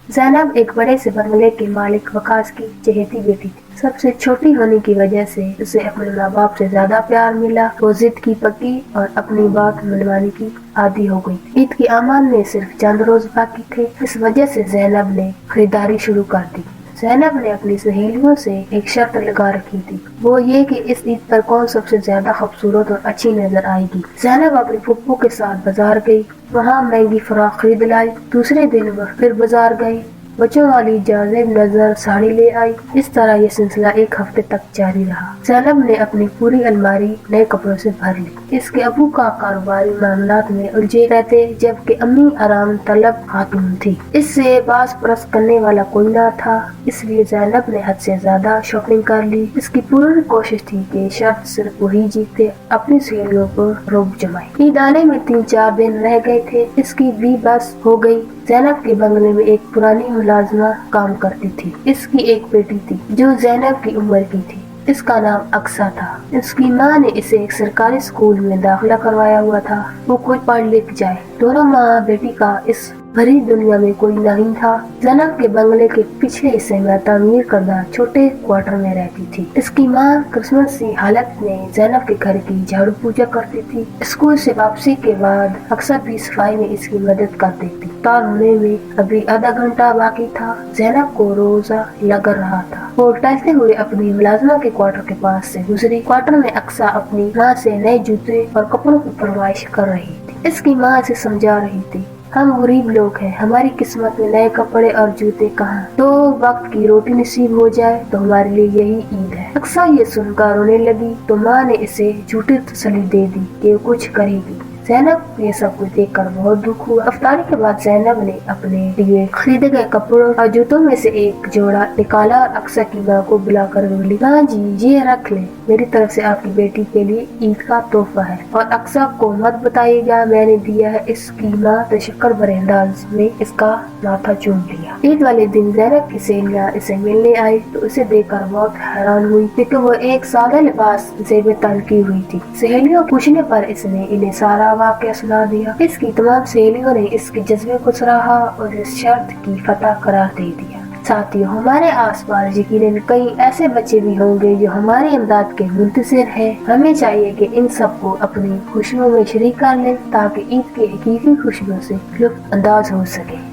ज़ैनब एक बड़े से बंगले के मालिक वकास की चहेती बेटी थी। सबसे छोटी होने की वजह से उसे अपने माँ बाप से ज्यादा प्यार मिला। वो जिद की पक्की और अपनी बात मनवाने की आदी हो गई। ईद की आमान में सिर्फ चंद रोज बाकी थे। इस वजह से ज़ैनब ने खरीदारी शुरू कर दी। ज़ैनब ने अपनी सहेलियों से एक शर्त लगा रखी थी, वो ये कि इस ईद पर कौन सबसे ज्यादा खूबसूरत और अच्छी नजर आएगी। ज़ैनब अपनी फुप्पो के साथ बाजार गई, वहाँ महंगी फ्रॉक खरीद लाई। दूसरे दिन वह फिर बाजार गई, बच्चों वाली जाजिब नजर साड़ी ले आई। इस तरह ये सिलसिला एक हफ्ते तक जारी रहा। ज़ैनब ने अपनी पूरी अलमारी नए कपड़ों से भर ली। इसके अबू का कारोबारी मामलात में उलझे रहते, जबकि अम्मी आराम तलब खातून थी। इससे बास परस करने वाला कोई न था, इसलिए ज़ैनब ने हद से ज्यादा शॉपिंग कर ली। इसकी पूरी कोशिश थी कि शर्त सिर्फ वही जीते, अपनी सहेलियों को रोक जमाए। ईद आने में 3-4 दिन रह गए थे। इसकी भी बस हो गई। ज़ैनब के बंगले में एक पुरानी मुलाजिमा काम करती थी। इसकी एक बेटी थी जो ज़ैनब की उम्र की थी। इसका नाम अक्सा था। इसकी माँ ने इसे एक सरकारी स्कूल में दाखिला करवाया हुआ था, वो खुद पढ़ लिख जाए। दोनों माँ बेटी का इस भरी दुनिया में कोई नहीं था। ज़ैनब के बंगले के पिछले हिस्से में तामीर करदा छोटे क्वार्टर में रहती थी। इसकी माँ क्रिसमस की हालत में ज़ैनब के घर की झाड़ू पूजा करती थी। स्कूल से वापसी के बाद अक्सर भी सफाई में इसकी मदद कर देती। इफ्तार होने में अभी आधा घंटा बाकी था। ज़ैनब को रोजा लग रहा था। वो टहलते हुए अपनी मुलाजिमा के क्वार्टर के पास से गुजरी। क्वार्टर में अक्सा अपनी माँ से नए जूते और कपड़ों की फरमाइश कर रही थी। इसकी माँ से समझा रही थी, हम गरीब लोग हैं, हमारी किस्मत में नए कपड़े और जूते कहाँ। तो वक्त की रोटी नसीब हो जाए तो हमारे लिए यही ईद है। अक्सर ये सुनकर रोने लगी तो माँ ने इसे झूठी तसल्ली दे दी कि वो कुछ करेगी। ज़ैनब को ये सब कुछ देखकर बहुत दुख हुआ। इफ्तारी के बाद ज़ैनब ने अपने लिए खरीदे गए कपड़ों और जूतों में से एक जोड़ा निकाला और अक्सर की माँ को बुलाकर बोली, माँ जी ये रख ले, मेरी तरफ से आपकी बेटी के लिए ईद का तोहफा है और अक्सर को मत बताइएगा मैंने दिया है। इसकी माँ तशक्कर भरे अंदाज में इसका माथा चूम लिया। ईद वाले दिन ज़ैनब की सहेलियाँ इसे मिलने आई तो इसे देखकर बहुत हैरान हुई, क्योंकि वो एक सादा लिबास से बेताल की हुई थी। सहेलियों पूछने पर इसने इन्हें सारा वाक़या सुना दिया। इसकी तमाम सहेलियों ने इसके जज्बे को सराहा और इस शर्त की फतह करार दे दिया। साथियों, हमारे आसपास यकीनन कई ऐसे बच्चे भी होंगे जो हमारी इमदाद के मुंतज़िर हैं। हमें चाहिए कि इन सबको अपनी खुशियों में शरीक कर लें ताकि ईद की हकीकी खुशियों से लुत्फ़ अंदाज हो सके।